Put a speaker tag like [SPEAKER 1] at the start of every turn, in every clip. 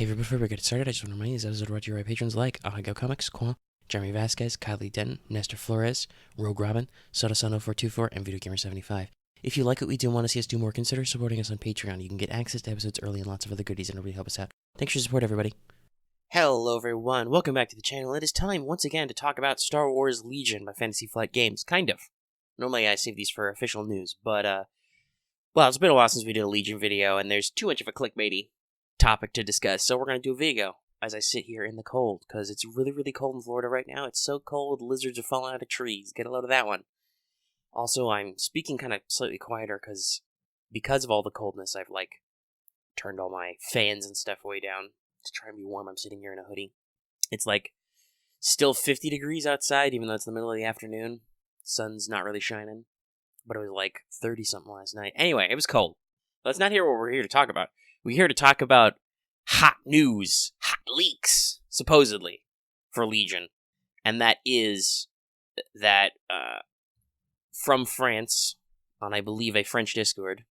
[SPEAKER 1] Hey, before we get started, I just want to remind you this episode brought to you by patrons like Ahigo Comics, Quan, Jeremy Vasquez, Kylie Denton, Nestor Flores, Rogue Robin, Sodasan0424, and Video Gamer 75. If you like what we do and want to see us do more, consider supporting us on Patreon. You can get access to episodes early and lots of other goodies, and it really help us out. Thanks for your support, everybody. Hello, everyone. Welcome back to the channel. It is time, once again, to talk about Star Wars Legion by Fantasy Flight Games. Kind of. Normally, I save these for official news, but, well, it's been a while since we did a Legion video, and there's too much of a clickbaity topic to discuss, so we're going to do a video as I sit here in the cold, because it's really, really cold in Florida right now. It's so cold, lizards are falling out of trees. Get a load of that one. Also, I'm speaking kind of slightly quieter, because of all the coldness, I've, turned all my fans and stuff way down to try and be warm. I'm sitting here in a hoodie. It's, still 50 degrees outside, even though it's the middle of the afternoon. Sun's not really shining, but it was, 30-something last night. Anyway, it was cold. Let's not hear what we're here to talk about. We're here to talk about hot news, hot leaks, supposedly, for Legion. And that is that from France, on, I believe, a French Discord,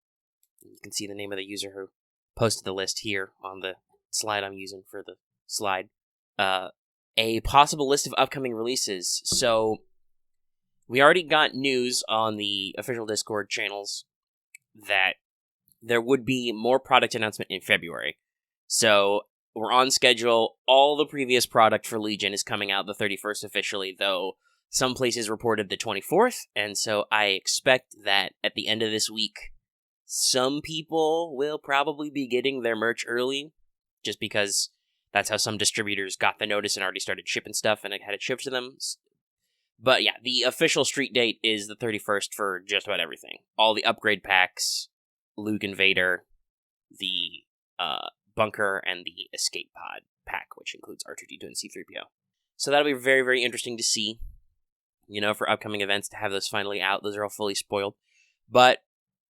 [SPEAKER 1] you can see the name of the user who posted the list here on the slide I'm using for the slide, a possible list of upcoming releases. So, we already got news on the official Discord channels that there would be more product announcement in February. So, we're on schedule. All the previous product for Legion is coming out the 31st officially, though some places reported the 24th, and so I expect that at the end of this week, some people will probably be getting their merch early, just because that's how some distributors got the notice and already started shipping stuff and it had it shipped to them. But yeah, the official street date is the 31st for just about everything. All the upgrade packs, Luke and Vader, the bunker, and the escape pod pack, which includes R2-D2 and C-3PO. So that'll be very, very interesting to see, for upcoming events to have those finally out. Those are all fully spoiled. But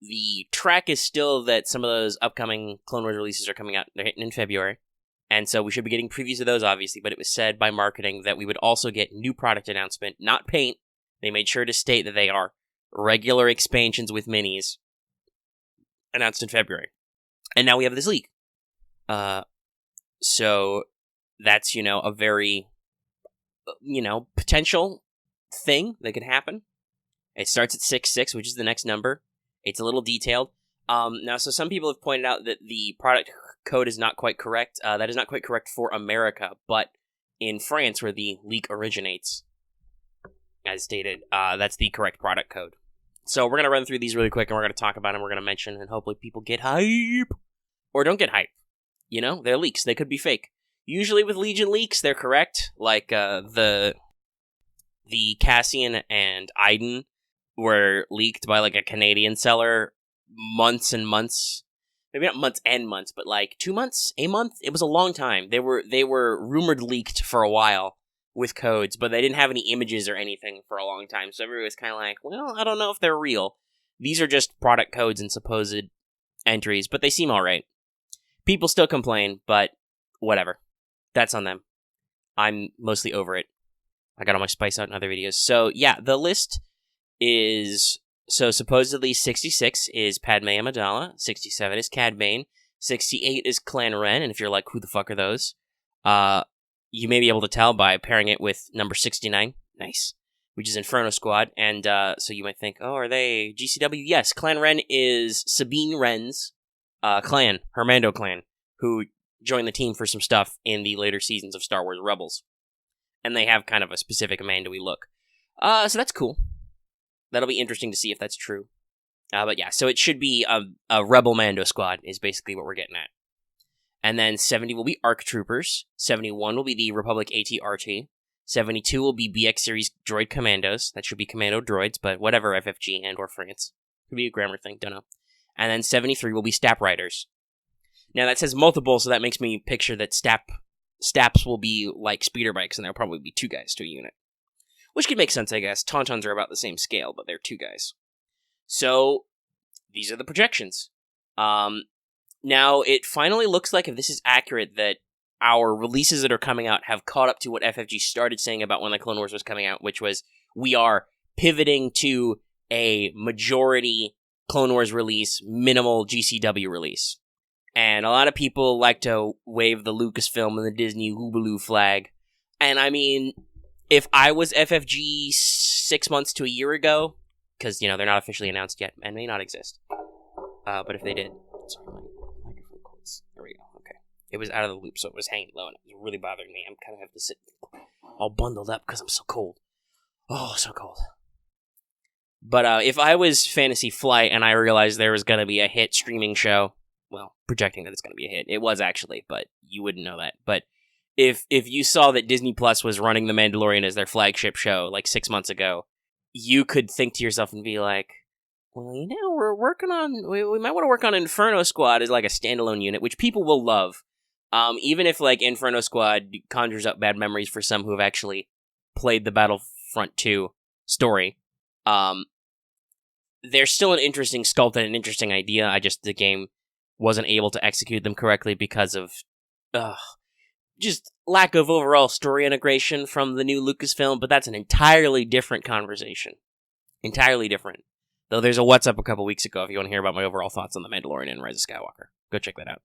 [SPEAKER 1] the track is still that some of those upcoming Clone Wars releases are coming out. They're hitting in February. And so we should be getting previews of those, obviously, but it was said by marketing that we would also get new product announcement, not paint. They made sure to state that they are regular expansions with minis, announced in February. And now we have this leak. So that's, a very, potential thing that could happen. It starts at 6/6, which is the next number. It's a little detailed. Now, so some people have pointed out that the product code is not quite correct. That is not quite correct for America, but in France, where the leak originates, as stated, that's the correct product code. So we're going to run through these really quick, and we're going to talk about them, we're going to mention, and hopefully people get hype. Or don't get hype. They're leaks. They could be fake. Usually with Legion leaks, they're correct. The Cassian and Iden were leaked by, a Canadian seller months and months. Maybe not months and months, but 2 months? A month? It was a long time. They were rumored leaked for a while with codes, but they didn't have any images or anything for a long time. So everybody was kind of well, I don't know if they're real. These are just product codes and supposed entries, but they seem alright. People still complain, but whatever. That's on them. I'm mostly over it. I got all my spice out in other videos. So yeah, the list is... So supposedly 66 is Padme and Amidala, 67 is Cad Bane, 68 is Clan Wren, and if you're who the fuck are those? You may be able to tell by pairing it with number 69, nice, which is Inferno Squad, and so you might think, oh, are they GCW? Yes, Clan Wren is Sabine Wren's clan, her Mando clan, who joined the team for some stuff in the later seasons of Star Wars Rebels. And they have kind of a specific Mando-y look. So that's cool. That'll be interesting to see if that's true. But yeah, so it should be a Rebel Mando squad is basically what we're getting at. And then 70 will be ARC Troopers. 71 will be the Republic AT-RT. 72 will be BX Series Droid Commandos. That should be Commando Droids, but whatever, FFG and or France. Could be a grammar thing, don't know. And then 73 will be Stap Riders. Now that says multiple, so that makes me picture that Staps will be like speeder bikes, and there'll probably be 2 guys to a unit. Which could make sense, I guess. Tauntauns are about the same scale, but they're 2 guys. So, these are the projections. Now, it finally looks like, if this is accurate, that our releases that are coming out have caught up to what FFG started saying about when the Clone Wars was coming out, which was, we are pivoting to a majority Clone Wars release, minimal GCW release.
[SPEAKER 2] And a lot of people like to wave the Lucasfilm and the Disney Hoobaloo flag. And I mean, if I was FFG 6 months to a year ago, because, they're not officially announced yet and may not exist. But if they did... Sorry, my microphone cords. There we go. Okay. It was out of the loop, so it was hanging low, and it was really bothering me. I'm kind of have to sit all bundled up because I'm so cold. Oh, so cold. But if I was Fantasy Flight and I realized there was going to be a hit streaming show, well, projecting that it's going to be a hit, it was actually, but you wouldn't know that. But if you saw that Disney Plus was running The Mandalorian as their flagship show like 6 months ago, you could think to yourself and be like, well, we're working on, we might want to work on Inferno Squad as like a standalone unit, which people will love. Even if like Inferno Squad conjures up bad memories for some who have actually played the Battlefront 2 story, they're still an interesting sculpt and an interesting idea. The game wasn't able to execute them correctly because of just lack of overall story integration from the new Lucasfilm, but that's an entirely different conversation. Entirely different. Though there's a What's Up a couple weeks ago if you want to hear about my overall thoughts on The Mandalorian and Rise of Skywalker. Go check that out.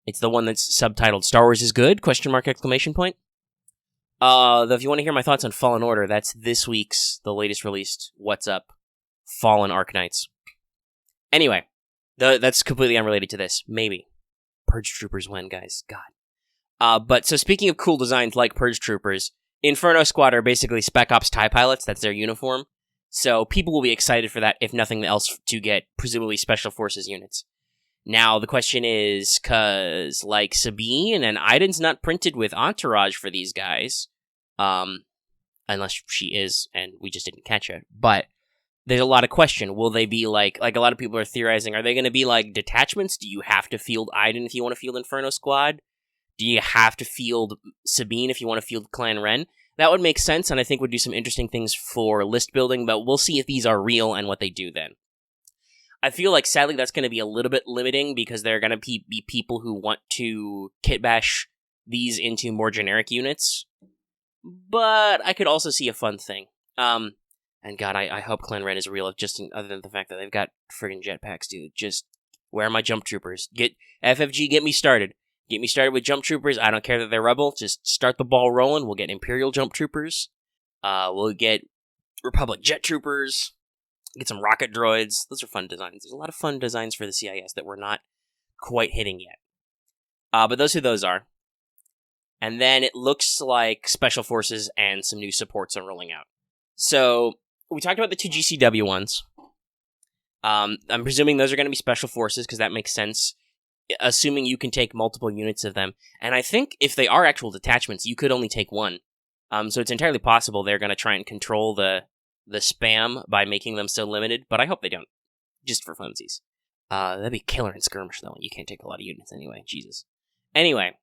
[SPEAKER 2] It's the one that's subtitled Star Wars is Good? ? Though if you want to hear my thoughts on Fallen Order, that's this week's, the latest released What's Up, Fallen Arknights. Anyway, that's completely unrelated to this. Maybe. Purge Troopers win, guys. God. But so speaking of cool designs like Purge Troopers, Inferno Squad are basically Spec Ops TIE pilots. That's their uniform. So people will be excited for that, if nothing else, to get presumably Special Forces units. Now, the question is, because, like, Sabine and Iden's not printed with Entourage for these guys, unless she is, and we just didn't catch it, but there's a lot of question. Will they be, like a lot of people are theorizing, are they going to be, like, detachments? Do you have to field Iden if you want to field Inferno Squad? Do you have to field Sabine if you want to field Clan Ren? That would make sense, and I think would do some interesting things for list building, but we'll see if these are real and what they do then. I feel like, sadly, that's going to be a little bit limiting, because there are going to be people who want to kitbash these into more generic units, but I could also see a fun thing. And God, I hope Clan Ren is real, just other than the fact that they've got friggin' jetpacks, dude. Just, where are my jump troopers? FFG, get me started. Get me started with jump troopers. I don't care that they're rebel. Just start the ball rolling. We'll get Imperial jump troopers. We'll get Republic jet troopers. Get some rocket droids. Those are fun designs. There's a lot of fun designs for the CIS that we're not quite hitting yet. But those who those are. And then it looks like Special Forces and some new supports are rolling out. So, we talked about the two GCW ones. I'm presuming those are going to be Special Forces, because that makes sense. Assuming you can take multiple units of them. And I think if they are actual detachments, you could only take one. So it's entirely possible they're going to try and control the spam by making them so limited, but I hope they don't. Just for funsies. That'd be killer in skirmish, though. You can't take a lot of units anyway. Jesus. Anyway,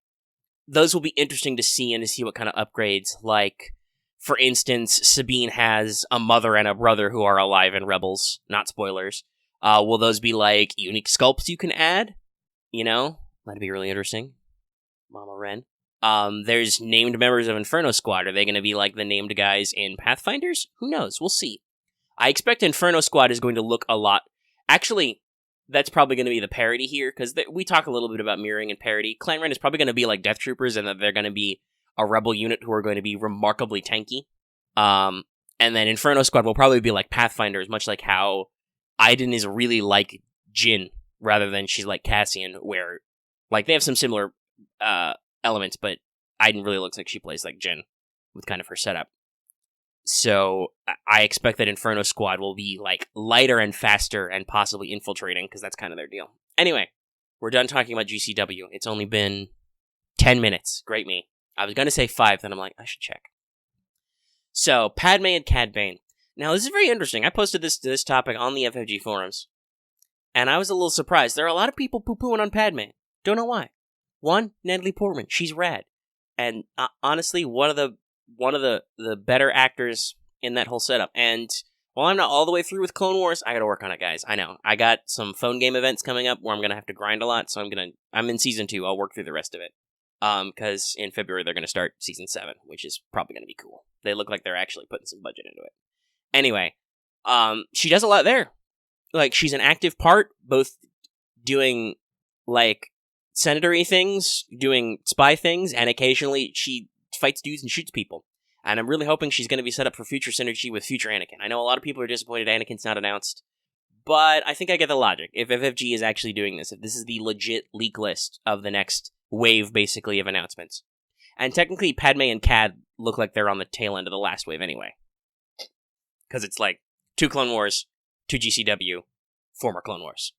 [SPEAKER 2] those will be interesting to see and to see what kind of upgrades. Like, for instance, Sabine has a mother and a brother who are alive in Rebels. Not spoilers. Will those be, like, unique sculpts you can add? That'd be really interesting. Mama Ren. There's named members of Inferno Squad. Are they going to be like the named guys in Pathfinders? Who knows? We'll see. I expect Inferno Squad is going to look a lot... Actually, that's probably going to be the parody here, because we talk a little bit about mirroring and parody. Clan Ren is probably going to be like Death Troopers, and that they're going to be a rebel unit who are going to be remarkably tanky. And then Inferno Squad will probably be like Pathfinders, much like how Iden is really like Jyn, rather than she's like Cassian, where, like, they have some similar elements, but Iden really looks like she plays like Jyn, with kind of her setup. So, I expect that Inferno Squad will be, like, lighter and faster and possibly infiltrating, because that's kind of their deal. Anyway, we're done talking about GCW. It's only been 10 minutes. Great me. I was going to say 5, then I'm like, I should check. So, Padme and Cad Bane. Now, this is very interesting. I posted this topic on the FFG forums, and I was a little surprised. There are a lot of people poo-pooing on Padme. Don't know why. One, Natalie Portman. She's rad. And honestly, one of the better actors in that whole setup. And while I'm not all the way through with Clone Wars, I gotta work on it, guys. I know. I got some phone game events coming up where I'm gonna have to grind a lot, so I'm in Season 2. I'll work through the rest of it. Because in February they're gonna start Season 7, which is probably gonna be cool. They look like they're actually putting some budget into it. Anyway, she does a lot there. Like, she's an active part, both doing, like, senator-y things, doing spy things, and occasionally she fights dudes and shoots people. And I'm really hoping she's going to be set up for future synergy with future Anakin. I know a lot of people are disappointed Anakin's not announced, but I think I get the logic. If FFG is actually doing this, if this is the legit leak list of the next wave, basically, of announcements. And technically, Padme and Cad look like they're on the tail end of the last wave anyway. Because it's like 2 Clone Wars, 2 GCW, 4 more Clone Wars.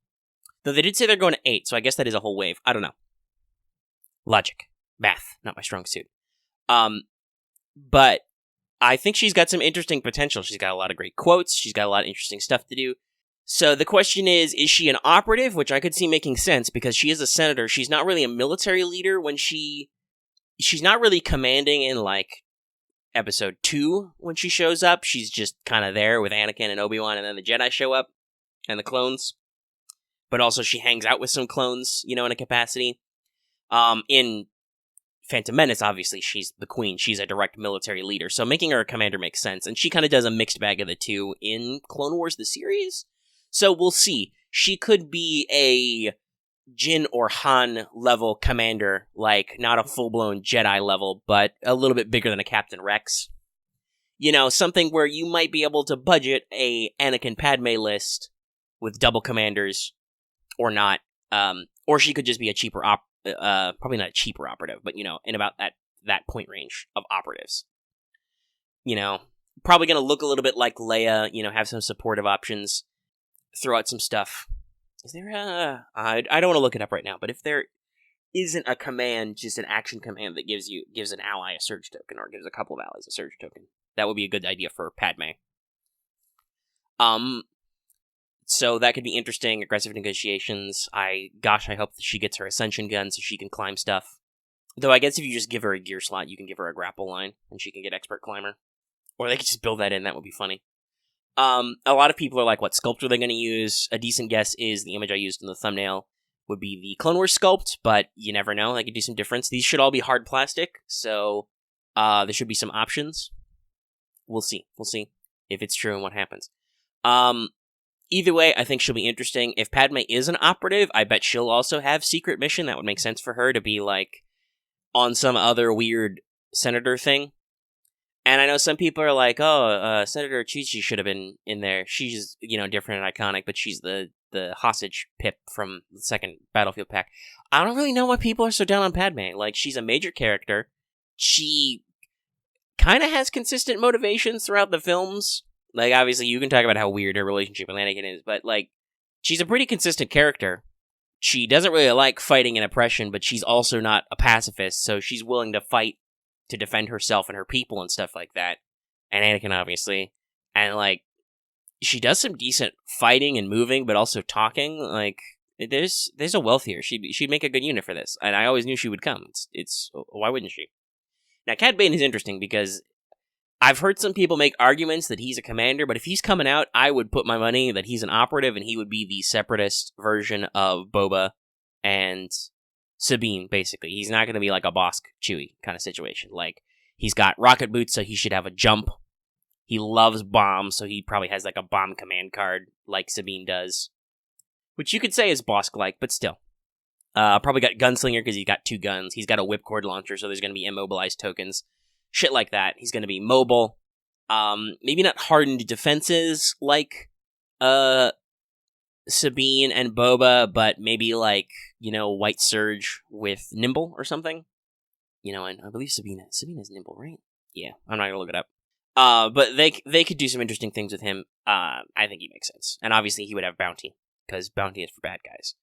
[SPEAKER 2] Though they did say they're going to 8, so I guess that is a whole wave. I don't know. Logic. Math. Not my strong suit. But I think she's got some interesting potential. She's got a lot of great quotes. She's got a lot of interesting stuff to do. So the question is she an operative? Which I could see making sense because she is a senator. She's not really a military leader when she's not really commanding in, like, episode 2 when she shows up. She's just kind of there with Anakin and Obi-Wan, and then the Jedi show up and the clones. But also she hangs out with some clones, in a capacity. In Phantom Menace, obviously, she's the queen. She's a direct military leader. So making her a commander makes sense. And she kind of does a mixed bag of the two in Clone Wars, the series. So we'll see. She could be a Jin or Han level commander, like not a full-blown Jedi level, but a little bit bigger than a Captain Rex. Something where you might be able to budget a Anakin Padme list with double commanders, or not. Or she could just be a cheaper probably not a cheaper operative, but in about that point range of operatives. Probably gonna look a little bit like Leia. Have some supportive options, throw out some stuff. Is there I don't want to look it up right now, but if there isn't a command, just an action command that gives an ally a surge token, or gives a couple of allies a surge token, that would be a good idea for Padme. So that could be interesting. Aggressive negotiations. I hope that she gets her ascension gun so she can climb stuff. Though I guess if you just give her a gear slot, you can give her a grapple line, and she can get expert climber. Or they could just build that in. That would be funny. A lot of people are like, what sculpt are they going to use? A decent guess is the image I used in the thumbnail would be the Clone Wars sculpt, but you never know. They could do some difference. These should all be hard plastic, so there should be some options. We'll see. We'll see if it's true and what happens. Either way, I think she'll be interesting. If Padme is an operative, I bet she'll also have secret mission. That would make sense for her to be, like, on some other weird senator thing. And I know some people are like, Senator Chi-Chi should have been in there. She's, different and iconic, but she's the hostage pip from the second Battlefield pack. I don't really know why people are so down on Padme. Like, she's a major character. She kind of has consistent motivations throughout the films. Like, obviously, you can talk about how weird her relationship with Anakin is, but, like, she's a pretty consistent character. She doesn't really like fighting and oppression, but she's also not a pacifist, so she's willing to fight to defend herself and her people and stuff like that. And Anakin, obviously. And, like, she does some decent fighting and moving, but also talking. Like, there's a wealth here. She'd make a good unit for this. And I always knew she would come. It's why wouldn't she? Now, Cad Bane is interesting because I've heard some people make arguments that he's a commander, but if he's coming out, I would put my money that he's an operative and he would be the separatist version of Boba and Sabine, basically. He's not going to be like a Bosk Chewie kind of situation. Like, he's got rocket boots, so he should have a jump. He loves bombs, so he probably has like a bomb command card like Sabine does. Which you could say is Bosk-like, but still. Probably got Gunslinger because he's got 2 guns. He's got a whipcord launcher, so there's going to be immobilized tokens. Shit like that. He's going to be mobile. Maybe not hardened defenses like Sabine and Boba, but maybe like, White Surge with Nimble or something. And I believe Sabine is Nimble, right? Yeah, I'm not going to look it up. But they could do some interesting things with him. I think he makes sense. And obviously he would have Bounty, because Bounty is for bad guys.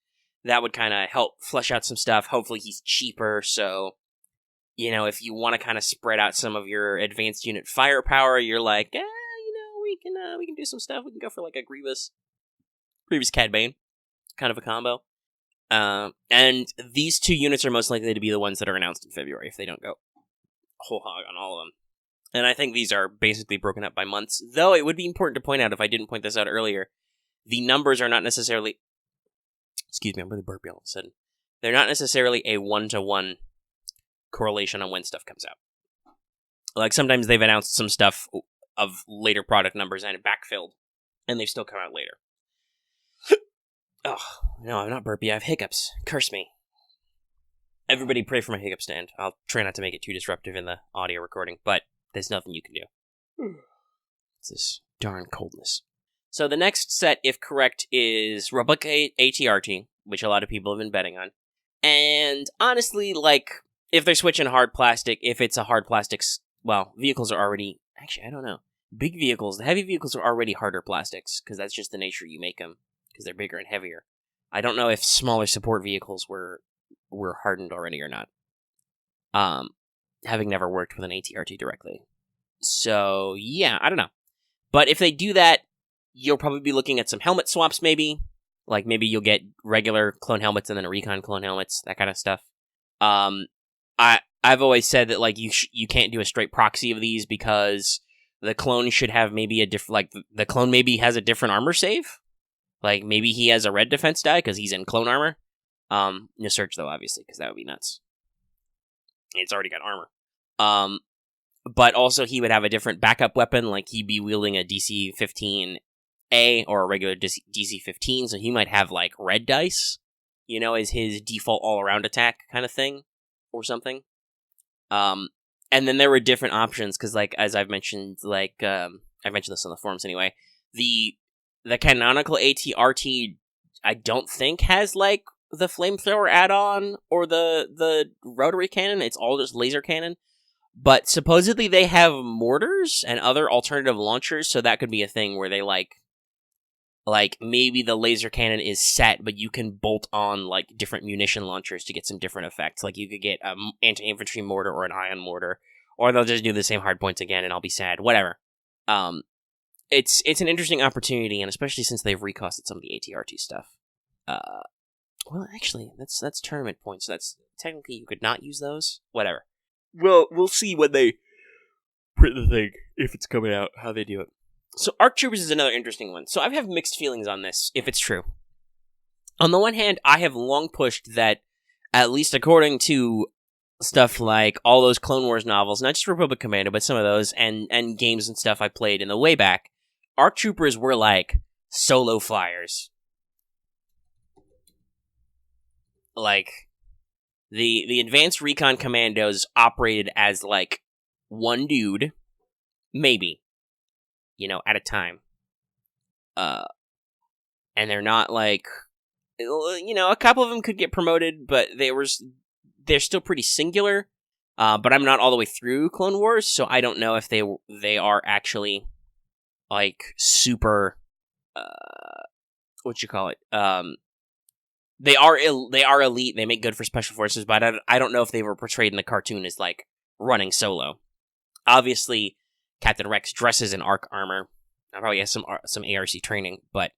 [SPEAKER 2] That would kind of help flesh out some stuff. Hopefully he's cheaper, so if you want to kind of spread out some of your advanced unit firepower, you're like, we can do some stuff. We can go for like a Grievous Cad Bane, kind of a combo. And these 2 units are most likely to be the ones that are announced in February if they don't go whole hog on all of them. And I think these are basically broken up by months. Though it would be important to point out, if I didn't point this out earlier, the numbers are not necessarily... Excuse me, I'm really burpy all of a sudden. They're not necessarily a 1-to-1 correlation on when stuff comes out. Like, sometimes they've announced some stuff of later product numbers and it backfilled, and they've still come out later. Oh, no, I'm not burpy. I have hiccups. Curse me. Everybody pray for my hiccup stand. I'll try not to make it too disruptive in the audio recording, but there's nothing you can do. It's this darn coldness. So the next set, if correct, is Replicate ATRT, which a lot of people have been betting on. And honestly, like, if they're switching hard plastic, if it's a hard plastics, well, vehicles are already... Actually, I don't know. Big vehicles, the heavy vehicles are already harder plastics, because that's just the nature you make them, because they're bigger and heavier. I don't know if smaller support vehicles were hardened already or not. Having never worked with an ATRT directly. So, yeah, I don't know. But if they do that, you'll probably be looking at some helmet swaps, maybe. Like, maybe you'll get regular clone helmets and then a recon clone helmets, that kind of stuff. I've always said that, like, you can't do a straight proxy of these because the clone should have maybe a different... Like, the clone maybe has a different armor save. Like, maybe he has a red defense die because he's in clone armor. No search, though, obviously, because that would be nuts. It's already got armor. But also he would have a different backup weapon, like he'd be wielding a DC-15A or a regular DC-15, so he might have, like, red dice, you know, as his default all-around attack kind of thing, or something. And then there were different options, because, like, as I've mentioned, like, I've mentioned this on the forums anyway, the canonical ATRT, I don't think has, like, the flamethrower add-on or the rotary cannon. It's all just laser cannon. But supposedly they have mortars and other alternative launchers, so that could be a thing where they, like maybe the laser cannon is set, but you can bolt on, like, different munition launchers to get some different effects. Like, you could get an anti-infantry mortar or an ion mortar, or they'll just do the same hard points again, and I'll be sad. Whatever. It's an interesting opportunity, and especially since they've recosted some of the ATRT stuff. Well, actually, that's tournament points, so that's technically you could not use those. Whatever. Well, we'll see when they print the thing, if it's coming out, how they do it. So Arc Troopers is another interesting one. So I have mixed feelings on this, if it's true. On the one hand, I have long pushed that, at least according to stuff like all those Clone Wars novels, not just Republic Commando, but some of those, and games and stuff I played in the way back, Arc Troopers were, like, solo flyers. Like... The Advanced Recon Commandos operated as, like, one dude, maybe, you know, at a time. And they're not, like, you know, a couple of them could get promoted, but they're still pretty singular. But I'm not all the way through Clone Wars, so I don't know if they are actually, like, super, They are elite. They make good for special forces, but I don't know if they were portrayed in the cartoon as, like, running solo. Obviously, Captain Rex dresses in ARC armor. I probably has some ARC training, but,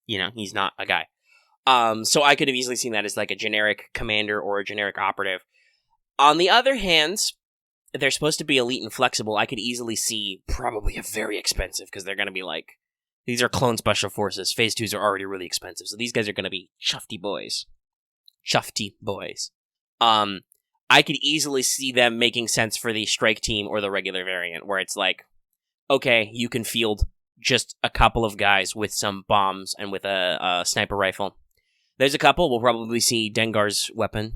[SPEAKER 2] you know, he's not a guy. So I could have easily seen that as, like, a generic commander or a generic operative. On the other hand, they're supposed to be elite and flexible. I could easily see probably a very expensive, because they're going to be, like, these are clone special forces. Phase 2s are already really expensive, so these guys are going to be chufty boys. Chufty boys. I could easily see them making sense for the strike team or the regular variant, where it's like, okay, you can field just a couple of guys with some bombs and with a sniper rifle. There's a couple. We'll probably see Dengar's weapon,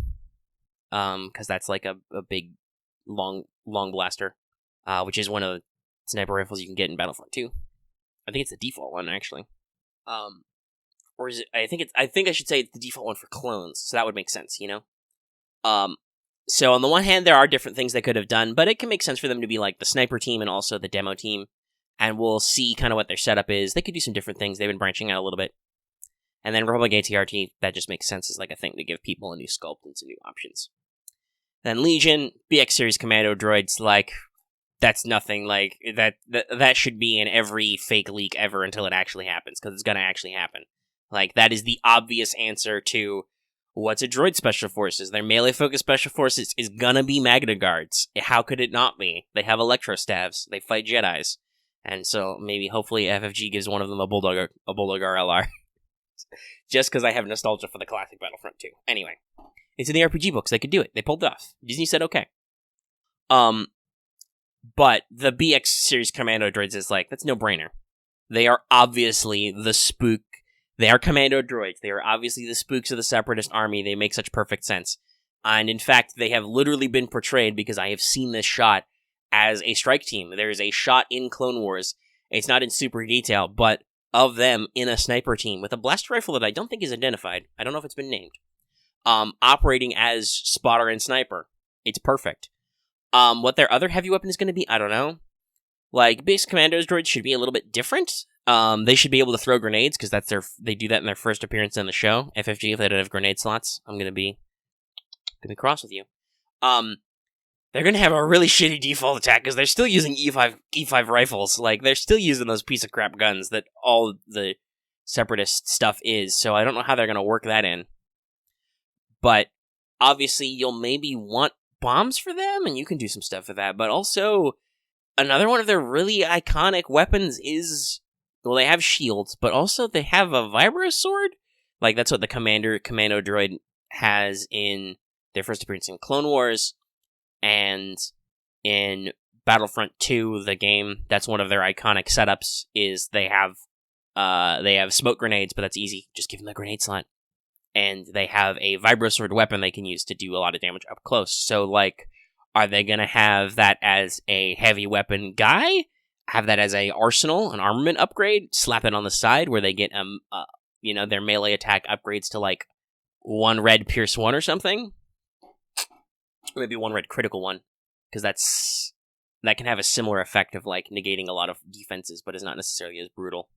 [SPEAKER 2] because that's like a big, long blaster, which is one of the sniper rifles you can get in Battlefront 2. I think it's the default one, actually. Or is it? I think I should say it's the default one for clones, so that would make sense, you know? So on the one hand, there are different things they could have done, but it can make sense for them to be like the sniper team and also the demo team, and we'll see kind of what their setup is. They could do some different things. They've been branching out a little bit. And then Republic ATRT, that just makes sense as like a thing to give people a new sculpt and some new options. Then Legion, BX Series Commando droids, like... That's nothing, like, that should be in every fake leak ever until it actually happens, because it's gonna actually happen. Like, that is the obvious answer to what's a droid special forces. Their melee-focused special forces is gonna be Magna Guards. How could it not be? They have electro staves. They fight Jedis. And so, maybe, hopefully, FFG gives one of them a Bulldog RLR. Just because I have nostalgia for the classic Battlefront 2. Anyway, it's in the RPG books. They could do it. They pulled it off. Disney said okay. But the BX series Commando droids is like, that's no-brainer. They are obviously the spook. They are Commando droids. They are obviously the spooks of the Separatist army. They make such perfect sense. And in fact, they have literally been portrayed, because I have seen this shot, as a strike team. There is a shot in Clone Wars. It's not in super detail, but of them in a sniper team with a blaster rifle that I don't think is identified. I don't know if it's been named. Operating as spotter and sniper. It's perfect. What their other heavy weapon is going to be, I don't know. Like, base commandos droids should be a little bit different. They should be able to throw grenades, because they do that in their first appearance on the show. FFG, if they don't have grenade slots, I'm going to be cross with you. They're going to have a really shitty default attack, because they're still using E5 rifles. Like, they're still using those piece of crap guns that all the Separatist stuff is, so I don't know how they're going to work that in. But, obviously, you'll maybe want bombs for them, and you can do some stuff with that. But also, another one of their really iconic weapons is, well, they have shields, but also they have a vibro sword. Like, that's what the commando droid has in their first appearance in Clone Wars, and in Battlefront 2, the game, that's one of their iconic setups, is they have smoke grenades, but that's easy. Just give them the grenade slot. And they have a vibrosword weapon they can use to do a lot of damage up close. So, like, are they going to have that as a heavy weapon guy? Have that as a arsenal, an armament upgrade? Slap it on the side where they get, their melee attack upgrades to, like, 1 red pierce 1 or something? Or maybe 1 red critical 1. Because that can have a similar effect of, like, negating a lot of defenses, but is not necessarily as brutal.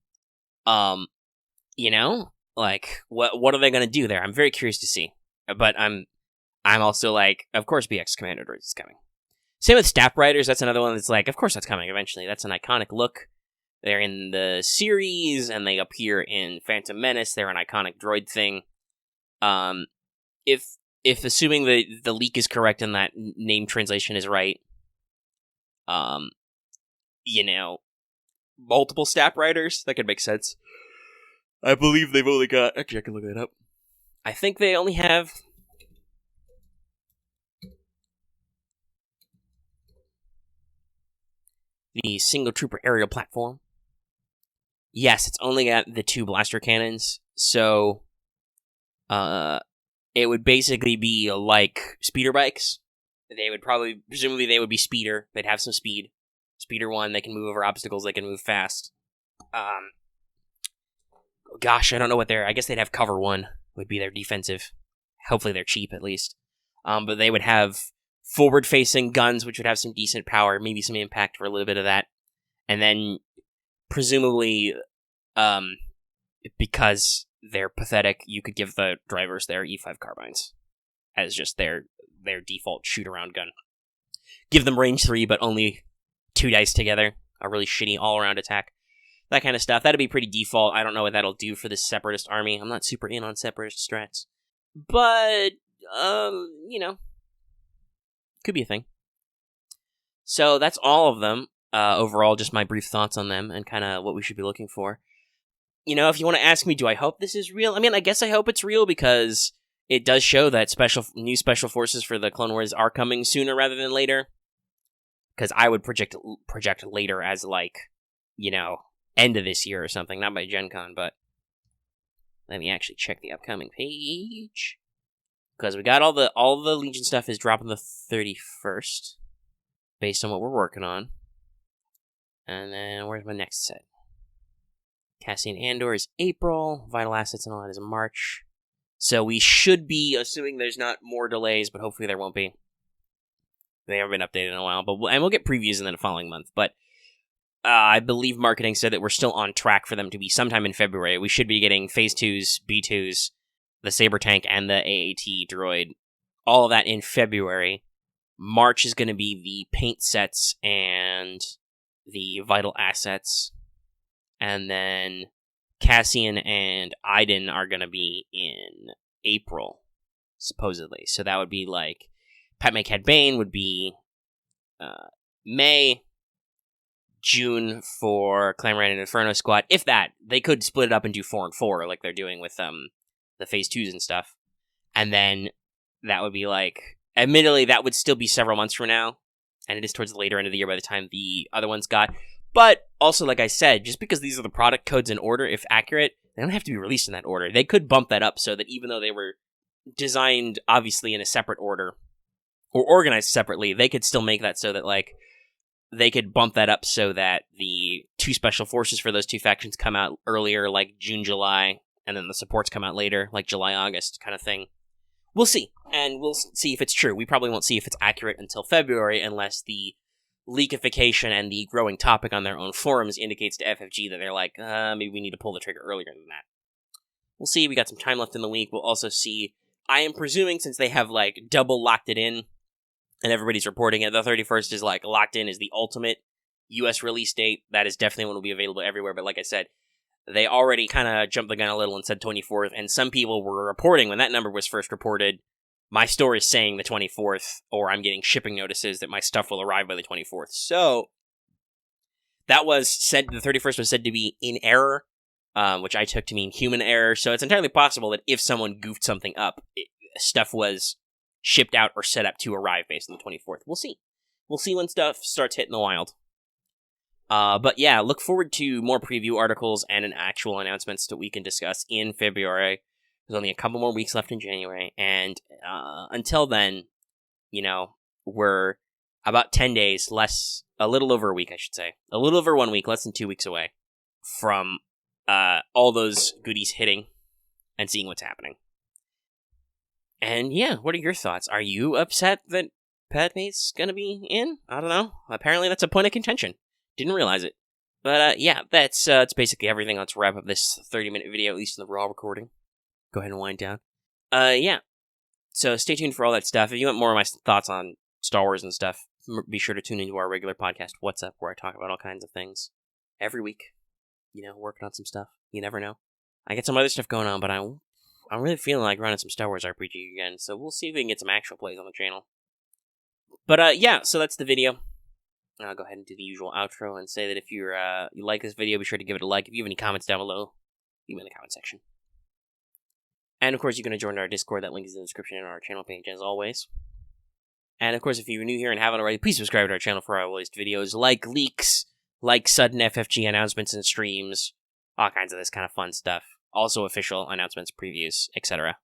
[SPEAKER 2] Like, what are they going to do there? I'm very curious to see. But I'm also like, of course BX Commando Droids is coming. Same with Staff Riders. That's another one that's like, of course that's coming eventually. That's an iconic look. They're in the series, and they appear in Phantom Menace. They're an iconic droid thing. If assuming the leak is correct and that name translation is right, multiple Staff Riders, that could make sense. I believe they've only got... Actually, I can look that up. I think they only have... the single trooper aerial platform. Yes, it's only got the 2 blaster cannons, so... it would basically be like speeder bikes. Presumably they would be speeder. They'd have some speed. Speeder 1, they can move over obstacles, they can move fast. Gosh, I don't know I guess they'd have cover 1, would be their defensive. Hopefully they're cheap, at least. But they would have forward-facing guns, which would have some decent power, maybe some impact for a little bit of that. And then, presumably, because they're pathetic, you could give the drivers their E5 carbines as just their default shoot-around gun. Give them range 3, but only 2 dice together. A really shitty all-around attack. That kind of stuff. That'd be pretty default. I don't know what that'll do for this Separatist army. I'm not super in on Separatist strats. But, could be a thing. So that's all of them. Overall, just my brief thoughts on them and kind of what we should be looking for. If you want to ask me, do I hope this is real? I mean, I guess I hope it's real because it does show that new special forces for the Clone Wars are coming sooner rather than later. Because I would project later as, like, end of this year or something, not by Gen Con, but let me actually check the upcoming page. Because we got all the Legion stuff is dropping the 31st, based on what we're working on. And then, where's my next set? Cassian Andor is April, Vital Assets and all that is March. So we should be, assuming there's not more delays, but hopefully there won't be. They haven't been updated in a while, and we'll get previews in the following month, but I believe marketing said that we're still on track for them to be sometime in February. We should be getting Phase 2s, B2s, the Saber Tank, and the AAT droid. All of that in February. March is going to be the paint sets and the vital assets. And then Cassian and Iden are going to be in April, supposedly. So that would be like Padme and Cad Bane would be May. June for Clamoran and Inferno Squad. If that, they could split it up and do 4 and 4 like they're doing with the Phase 2s and stuff. And then that would be like, admittedly, that would still be several months from now. And it is towards the later end of the year by the time the other ones got. But also, like I said, just because these are the product codes in order, if accurate, they don't have to be released in that order. They could bump that up so that even though they were designed, obviously, in a separate order, or organized separately, they could still make that so that, like, they could bump that up so that the 2 special forces for those 2 factions come out earlier, like June, July, and then the supports come out later, like July, August kind of thing. We'll see, and we'll see if it's true. We probably won't see if it's accurate until February, unless the leakification and the growing topic on their own forums indicates to FFG that they're like, maybe we need to pull the trigger earlier than that. We'll see. We got some time left in the week. We'll also see. I am presuming, since they have, like, double locked it in, and everybody's reporting it, the 31st is, like, locked in as the ultimate U.S. release date. That is definitely one will be available everywhere, but like I said, they already kind of jumped the gun a little and said 24th, and some people were reporting when that number was first reported, my store is saying the 24th, or I'm getting shipping notices that my stuff will arrive by the 24th. So, that was said, the 31st was said to be in error, which I took to mean human error, so it's entirely possible that if someone goofed something up, stuff was shipped out or set up to arrive based on the 24th. We'll see. We'll see when stuff starts hitting the wild. But yeah, look forward to more preview articles and an actual announcements that we can discuss in February. There's only a couple more weeks left in January, and until then, you know, we're about 10 days, a little over a week, I should say. A little over 1 week, less than 2 weeks away from all those goodies hitting and seeing what's happening. And yeah, what are your thoughts? Are you upset that Padme's gonna be in? I don't know. Apparently that's a point of contention. Didn't realize it. But yeah, that's basically everything. Let's wrap up this 30-minute video, at least in the raw recording. Go ahead and wind down. Yeah. So stay tuned for all that stuff. If you want more of my thoughts on Star Wars and stuff, be sure to tune into our regular podcast, What's Up, where I talk about all kinds of things every week. You know, working on some stuff. You never know. I got some other stuff going on, but I'm really feeling like running some Star Wars RPG again, so we'll see if we can get some actual plays on the channel. But yeah, so that's the video. I'll go ahead and do the usual outro and say that if you like this video, be sure to give it a like. If you have any comments down below, leave them in the comment section. And of course, you can join our Discord. That link is in the description and our channel page, as always. And of course, if you're new here and haven't already, please subscribe to our channel for our latest videos, like leaks, like sudden FFG announcements and streams, all kinds of this kind of fun stuff. Also official announcements, previews, etc.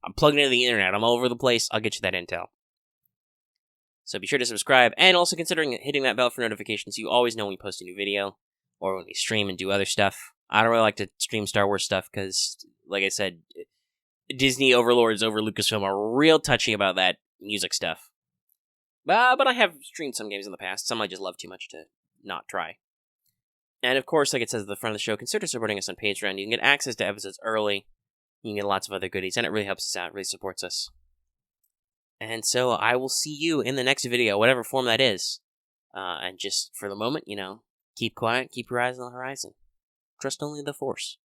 [SPEAKER 2] I'm plugged into the internet. I'm all over the place. I'll get you that intel. So be sure to subscribe, and also considering hitting that bell for notifications so you always know when we post a new video, or when we stream and do other stuff. I don't really like to stream Star Wars stuff, because, like I said, Disney overlords over Lucasfilm are real touchy about that music stuff. But I have streamed some games in the past. Some I just love too much to not try. And of course, like it says at the front of the show, consider supporting us on Patreon. You can get access to episodes early. You can get lots of other goodies, and it really helps us out. It really supports us. And so I will see you in the next video, whatever form that is. And just for the moment, you know, keep quiet, keep your eyes on the horizon. Trust only the Force.